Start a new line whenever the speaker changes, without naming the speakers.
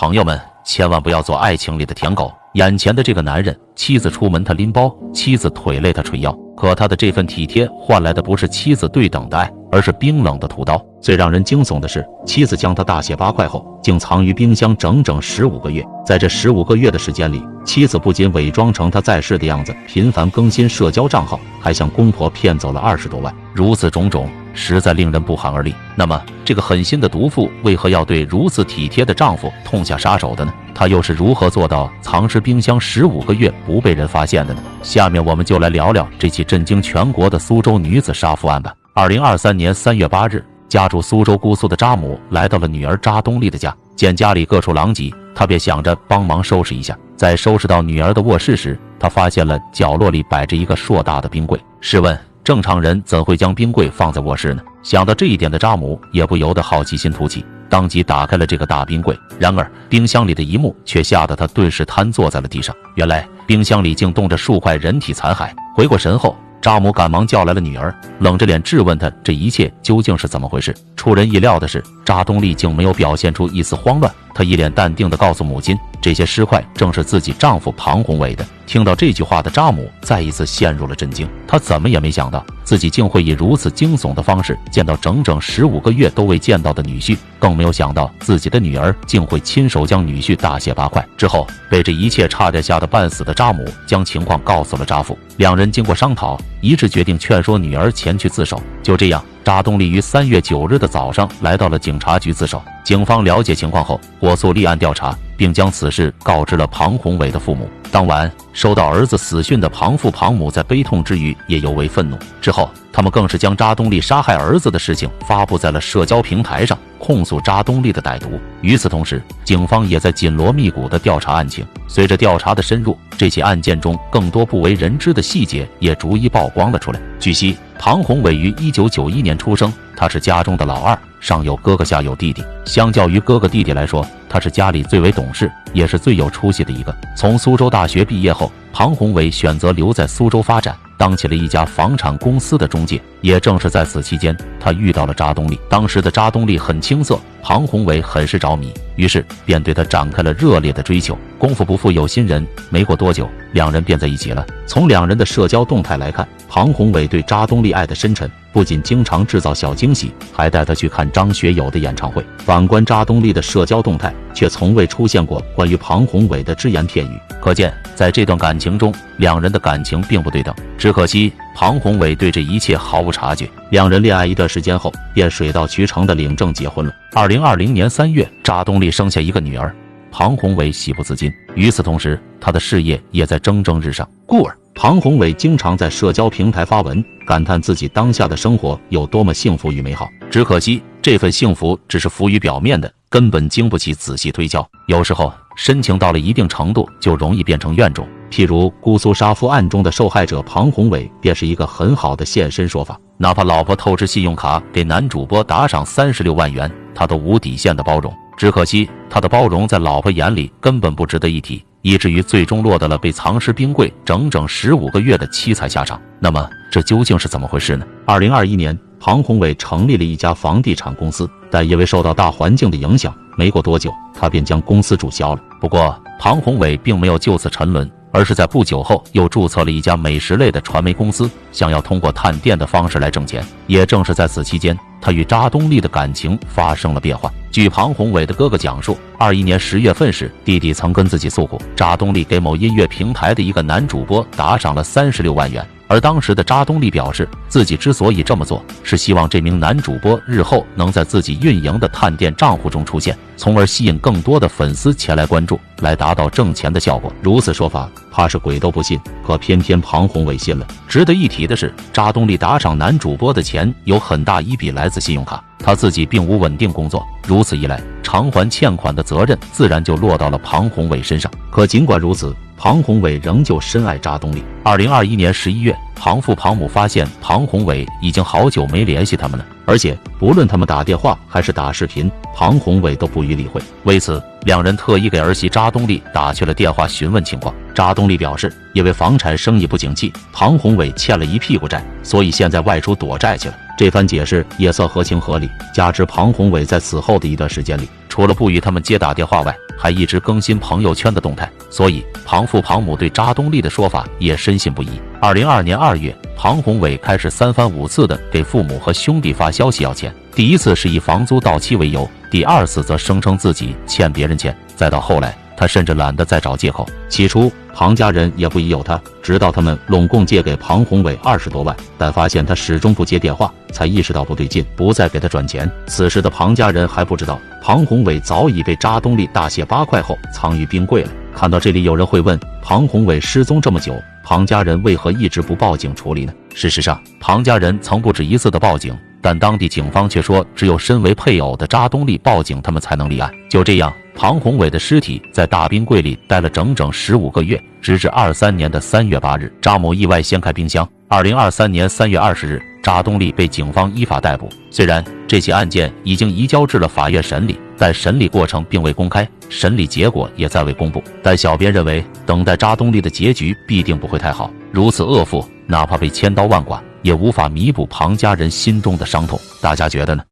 朋友们千万不要做爱情里的舔狗。眼前的这个男人，妻子出门他拎包，妻子腿累他捶腰，可他的这份体贴换来的不是妻子对等的爱，而是冰冷的屠刀。最让人惊悚的是，妻子将他大卸8块后，竟藏于冰箱整整15个月。在这15个月的时间里，妻子不仅伪装成他在世的样子，频繁更新社交账号，还向公婆骗走了20多万。如此种种，实在令人不寒而栗。那么，这个狠心的毒妇为何要对如此体贴的丈夫痛下杀手的呢？她又是如何做到藏尸冰箱15个月不被人发现的呢？下面我们就来聊聊这起震惊全国的苏州女子杀夫案吧。2023年3月8日，家住苏州姑苏的扎母来到了女儿扎东丽的家，见家里各处狼藉，她便想着帮忙收拾一下。在收拾到女儿的卧室时，她发现了角落里摆着一个硕大的冰柜。试问正常人怎会将冰柜放在卧室呢？想到这一点的扎母也不由得好奇心突起，当即打开了这个大冰柜。然而冰箱里的一幕却吓得他顿时瘫坐在了地上。原来冰箱里竟冻着数块人体残骸。回过神后，扎母赶忙叫来了女儿，冷着脸质问她这一切究竟是怎么回事。出人意料的是，扎东丽竟没有表现出一丝慌乱，她一脸淡定地告诉母亲，这些尸块正是自己丈夫庞宏伟的。听到这句话的扎母再一次陷入了震惊，她怎么也没想到自己竟会以如此惊悚的方式见到整整15个月都未见到的女婿，更没有想到自己的女儿竟会亲手将女婿大卸8块。之后被这一切差点吓得半死的扎母将情况告诉了扎父，两人经过商讨，一致决定劝说女儿前去自首。就这样，扎东丽于3月9日的早上来到了警察局自首。警方了解情况后，火速立案调查，并将此事告知了庞宏伟的父母。当晚，收到儿子死讯的庞父庞母在悲痛之余也尤为愤怒。之后，他们更是将扎东丽杀害儿子的事情发布在了社交平台上，控诉扎东丽的歹毒。与此同时，警方也在紧锣密鼓地调查案情。随着调查的深入，这起案件中更多不为人知的细节也逐一曝光了出来。据悉，庞宏伟于1991年出生，他是家中的老二，上有哥哥下有弟弟。相较于哥哥弟弟来说，他是家里最为懂事，也是最有出息的一个。从苏州大学毕业后，庞宏伟选择留在苏州发展，当起了一家房产公司的中介。也正是在此期间，他遇到了扎东丽。当时的扎东丽很青涩，庞宏伟很是着迷，于是便对他展开了热烈的追求。功夫不负有心人，没过多久，两人便在一起了。从两人的社交动态来看，庞宏伟对扎东丽爱得深沉，不仅经常制造小惊喜，还带他去看张学友的演唱会。反观扎东丽的社交动态，却从未出现过关于庞宏伟的只言片语。可见，在这段感情中，两人的感情并不对等。只可惜，庞宏伟对这一切毫无察觉。两人恋爱一段时间后，便水到渠成的领证结婚了。2020年3月，扎东丽生下一个女儿，庞宏伟喜不自禁。与此同时，他的事业也在蒸蒸日上。故而，庞宏伟经常在社交平台发文，感叹自己当下的生活有多么幸福与美好。只可惜，这份幸福只是浮于表面的，根本经不起仔细推敲。有时候，深情到了一定程度，就容易变成怨种。譬如姑苏杀夫案中的受害者庞宏伟，便是一个很好的现身说法。哪怕老婆透支信用卡给男主播打赏36万元，他都无底线的包容。只可惜，他的包容在老婆眼里根本不值得一提，以至于最终落得了被藏尸冰柜整整15个月的凄惨下场。那么，这究竟是怎么回事呢？2021年，庞宏伟成立了一家房地产公司，但因为受到大环境的影响，没过多久，他便将公司注销了。不过，庞宏伟并没有就此沉沦，而是在不久后又注册了一家美食类的传媒公司，想要通过探店的方式来挣钱。也正是在此期间，他与扎东丽的感情发生了变化。据庞宏伟的哥哥讲述，21年10月份时，弟弟曾跟自己诉苦，扎东丽给某音乐平台的一个男主播打赏了36万元。而当时的扎东丽表示，自己之所以这么做，是希望这名男主播日后能在自己运营的探店账户中出现，从而吸引更多的粉丝前来关注，来达到挣钱的效果。如此说法，怕是鬼都不信，可偏偏庞宏伟信了。值得一提的是，扎东丽打赏男主播的钱有很大一笔来自信用卡，他自己并无稳定工作，如此一来，偿还欠款的责任自然就落到了庞宏伟身上。可尽管如此，庞宏伟仍旧深爱扎东丽。2021年11月，庞父庞母发现庞宏伟已经好久没联系他们了，而且不论他们打电话还是打视频，庞宏伟都不予理会。为此，两人特意给儿媳扎东丽打去了电话询问情况。扎东丽表示，因为房产生意不景气，庞宏伟欠了一屁股债，所以现在外出躲债去了。这番解释也算合情合理，加之庞宏伟在此后的一段时间里除了不与他们接打电话外，还一直更新朋友圈的动态，所以庞父庞母对扎东丽的说法也深信不疑。2022年2月，庞宏伟开始3番5次的给父母和兄弟发消息要钱，第一次是以房租到期为由，第二次则声称自己欠别人钱，再到后来，他甚至懒得再找借口。起初，庞家人也不疑有他，直到他们拢共借给庞宏伟20多万，但发现他始终不接电话，才意识到不对劲，不再给他转钱。此时的庞家人还不知道，庞宏伟早已被扎东丽大卸8块后藏于冰柜了。看到这里，有人会问，庞宏伟失踪这么久，庞家人为何一直不报警处理呢？事实上，庞家人曾不止一次的报警，但当地警方却说，只有身为配偶的扎东丽报警，他们才能立案。就这样，庞宏伟的尸体在大冰柜里待了整整15个月，直至23年的3月8日，扎某意外掀开冰箱。2023年3月20日，扎东丽被警方依法逮捕。虽然这起案件已经移交至了法院审理，但审理过程并未公开，审理结果也暂未公布。但小编认为，等待扎东丽的结局必定不会太好。如此恶妇，哪怕被千刀万剐，也无法弥补庞家人心中的伤痛。大家觉得呢？